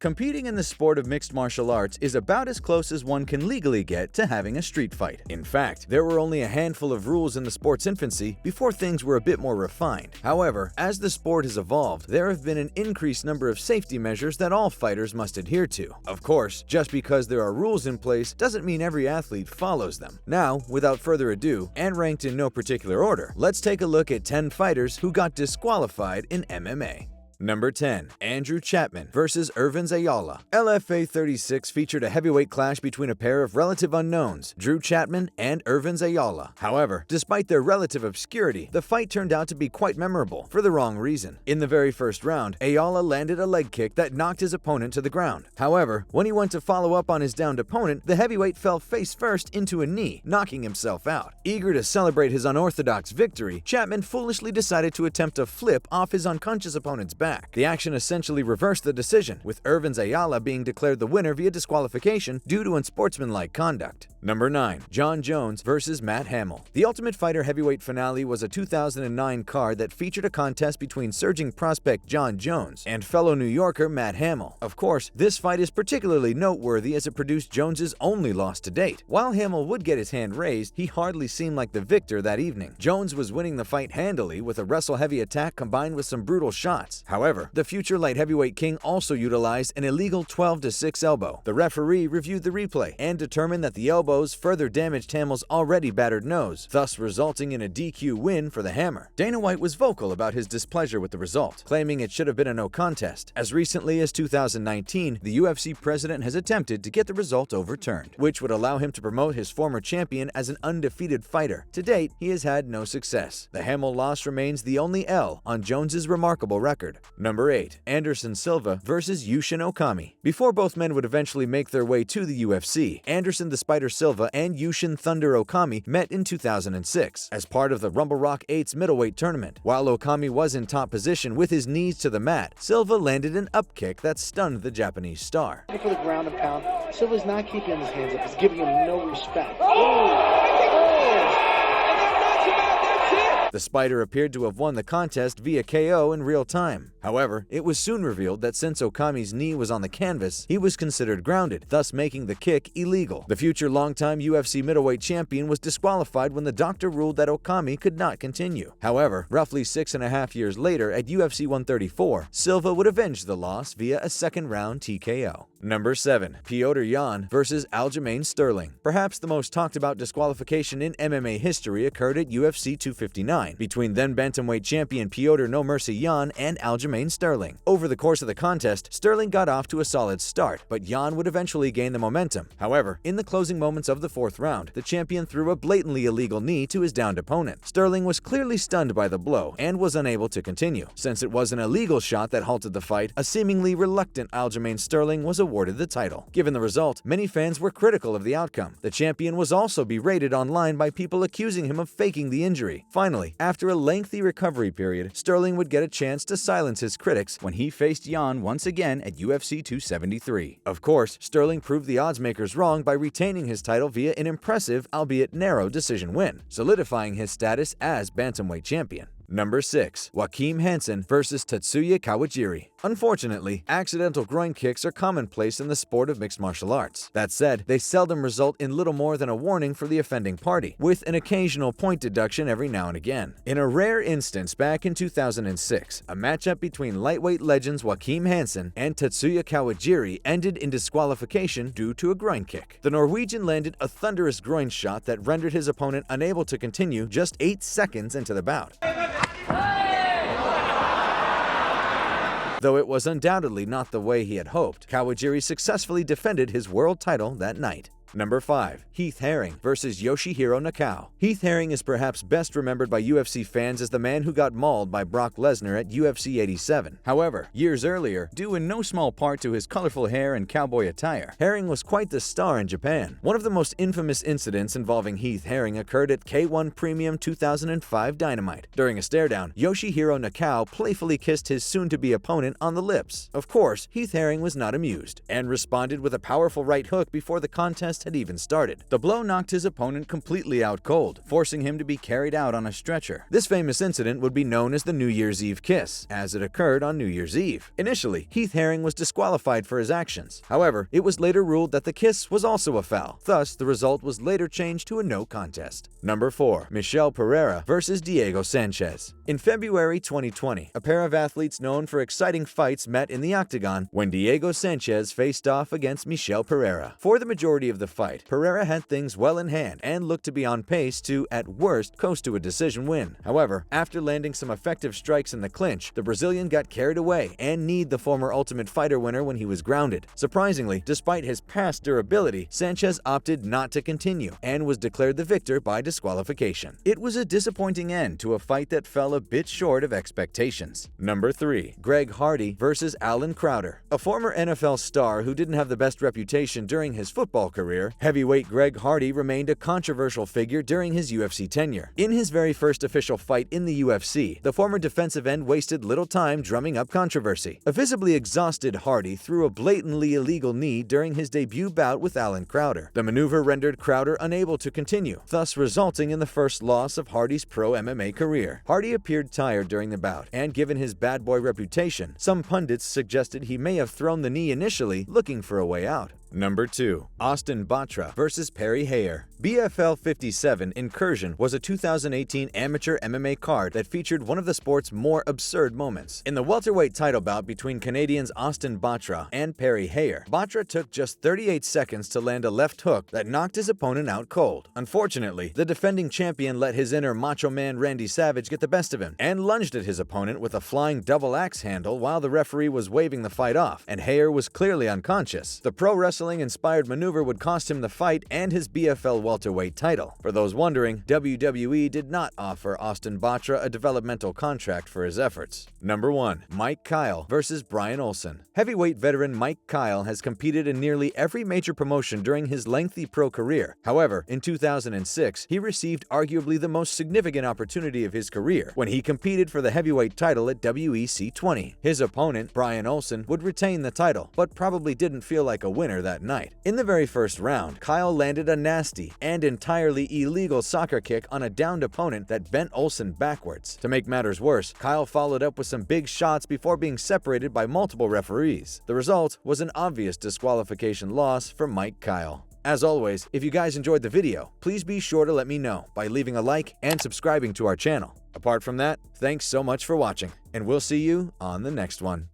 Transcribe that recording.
Competing in the sport of mixed martial arts is about as close as one can legally get to having a street fight. In fact, there were only a handful of rules in the sport's infancy before things were a bit more refined. However, as the sport has evolved, there have been an increased number of safety measures that all fighters must adhere to. Of course, just because there are rules in place doesn't mean every athlete follows them. Now, without further ado, and ranked in no particular order, let's take a look at 10 fighters who got disqualified in MMA. Number 10. Andrew Chapman vs. Irvin Ayala. LFA 36 featured a heavyweight clash between a pair of relative unknowns, Drew Chapman and Irvin Ayala. However, despite their relative obscurity, the fight turned out to be quite memorable for the wrong reason. In the very first round, Ayala landed a leg kick that knocked his opponent to the ground. However, when he went to follow up on his downed opponent, the heavyweight fell face first into a knee, knocking himself out. Eager to celebrate his unorthodox victory, Chapman foolishly decided to attempt a flip off his unconscious opponent's back. The action essentially reversed the decision, with Irvin Ayala being declared the winner via disqualification due to unsportsmanlike conduct. Number 9. Jon Jones vs. Matt Hamill. The Ultimate Fighter heavyweight finale was a 2009 card that featured a contest between surging prospect Jon Jones and fellow New Yorker Matt Hamill. Of course, this fight is particularly noteworthy as it produced Jones's only loss to date. While Hamill would get his hand raised, he hardly seemed like the victor that evening. Jones was winning the fight handily with a wrestle-heavy attack combined with some brutal shots. However, the future light heavyweight king also utilized an illegal 12-6 elbow. The referee reviewed the replay and determined that the elbows further damaged Hamill's already battered nose, thus resulting in a DQ win for the Hammer. Dana White was vocal about his displeasure with the result, claiming it should have been a no contest. As recently as 2019, the UFC president has attempted to get the result overturned, which would allow him to promote his former champion as an undefeated fighter. To date, he has had no success. The Hamill loss remains the only L on Jones's remarkable record. Number 8. Anderson Silva vs. Yushin Okami. Before both men would eventually make their way to the UFC, Anderson the Spider Silva and Yushin Thunder Okami met in 2006 as part of the Rumble Rock 8's middleweight tournament. While Okami was in top position with his knees to the mat, Silva landed an up kick that stunned the Japanese star. For the ground and pound, Silva's not keeping his hands up, he's giving him no respect. The Spider appeared to have won the contest via KO in real time. However, it was soon revealed that since Okami's knee was on the canvas, he was considered grounded, thus making the kick illegal. The future longtime UFC middleweight champion was disqualified when the doctor ruled that Okami could not continue. However, roughly 6.5 years later at UFC 134, Silva would avenge the loss via a second-round TKO. Number 7. Petr Yan vs. Aljamain Sterling. Perhaps the most talked about disqualification in MMA history occurred at UFC 259 between then bantamweight champion Petr No Mercy Yan and Aljamain Sterling. Over the course of the contest, Sterling got off to a solid start, but Yan would eventually gain the momentum. However, in the closing moments of the fourth round, the champion threw a blatantly illegal knee to his downed opponent. Sterling was clearly stunned by the blow and was unable to continue. Since it was an illegal shot that halted the fight, a seemingly reluctant Aljamain Sterling was awarded the title. Given the result, many fans were critical of the outcome. The champion was also berated online by people accusing him of faking the injury. Finally, after a lengthy recovery period, Sterling would get a chance to silence his critics when he faced Yan once again at UFC 273. Of course, Sterling proved the oddsmakers wrong by retaining his title via an impressive, albeit narrow, decision win, solidifying his status as bantamweight champion. Number 6. Joachim Hansen vs. Tatsuya Kawajiri. Unfortunately, accidental groin kicks are commonplace in the sport of mixed martial arts. That said, they seldom result in little more than a warning for the offending party, with an occasional point deduction every now and again. In a rare instance back in 2006, a matchup between lightweight legends Joachim Hansen and Tatsuya Kawajiri ended in disqualification due to a groin kick. The Norwegian landed a thunderous groin shot that rendered his opponent unable to continue just 8 seconds into the bout. Though it was undoubtedly not the way he had hoped, Kawajiri successfully defended his world title that night. Number 5. Heath Herring vs. Yoshihiro Nakao. Heath Herring is perhaps best remembered by UFC fans as the man who got mauled by Brock Lesnar at UFC 87. However, years earlier, due in no small part to his colorful hair and cowboy attire, Herring was quite the star in Japan. One of the most infamous incidents involving Heath Herring occurred at K1 Premium 2005 Dynamite. During a stare-down, Yoshihiro Nakao playfully kissed his soon-to-be opponent on the lips. Of course, Heath Herring was not amused, and responded with a powerful right hook before the contest contest had even started. The blow knocked his opponent completely out cold, forcing him to be carried out on a stretcher. This famous incident would be known as the New Year's Eve kiss, as it occurred on New Year's Eve. Initially, Heath Herring was disqualified for his actions. However, it was later ruled that the kiss was also a foul. Thus, the result was later changed to a no contest. Number 4. Michel Pereira versus Diego Sanchez. In February 2020, a pair of athletes known for exciting fights met in the octagon when Diego Sanchez faced off against Michel Pereira. For the majority of the fight, Pereira had things well in hand and looked to be on pace to, at worst, coast to a decision win. However, after landing some effective strikes in the clinch, the Brazilian got carried away and kneed the former Ultimate Fighter winner when he was grounded. Surprisingly, despite his past durability, Sanchez opted not to continue and was declared the victor by disqualification. It was a disappointing end to a fight that fell a bit short of expectations. Number 3. Greg Hardy versus Alan Crowder. A former NFL star who didn't have the best reputation during his football career, heavyweight Greg Hardy remained a controversial figure during his UFC tenure. In his very first official fight in the UFC, the former defensive end wasted little time drumming up controversy. A visibly exhausted Hardy threw a blatantly illegal knee during his debut bout with Alan Crowder. The maneuver rendered Crowder unable to continue, thus resulting in the first loss of Hardy's pro MMA career. Hardy appeared tired during the bout, and given his bad boy reputation, some pundits suggested he may have thrown the knee initially, looking for a way out. Number 2. Austin Batra versus Perry Hayer. BFL 57 Incursion was a 2018 amateur MMA card that featured one of the sport's more absurd moments. In the welterweight title bout between Canadians Austin Batra and Perry Hayer, Batra took just 38 seconds to land a left hook that knocked his opponent out cold. Unfortunately, the defending champion let his inner Macho Man Randy Savage get the best of him and lunged at his opponent with a flying double axe handle while the referee was waving the fight off, and Hayer was clearly unconscious. The pro wrestling-inspired maneuver would cost him the fight and his BFL welterweight title. For those wondering, WWE did not offer Austin Batra a developmental contract for his efforts. Number 1. Mike Kyle versus Brian Olsen. Heavyweight veteran Mike Kyle has competed in nearly every major promotion during his lengthy pro career. However, in 2006, he received arguably the most significant opportunity of his career when he competed for the heavyweight title at WEC 20. His opponent, Brian Olsen, would retain the title, but probably didn't feel like a winner that night. In the very first round, Kyle landed a nasty and entirely illegal soccer kick on a downed opponent that bent Olsen backwards. To make matters worse, Kyle followed up with some big shots before being separated by multiple referees. The result was an obvious disqualification loss for Mike Kyle. As always, if you guys enjoyed the video, please be sure to let me know by leaving a like and subscribing to our channel. Apart from that, thanks so much for watching, and we'll see you on the next one.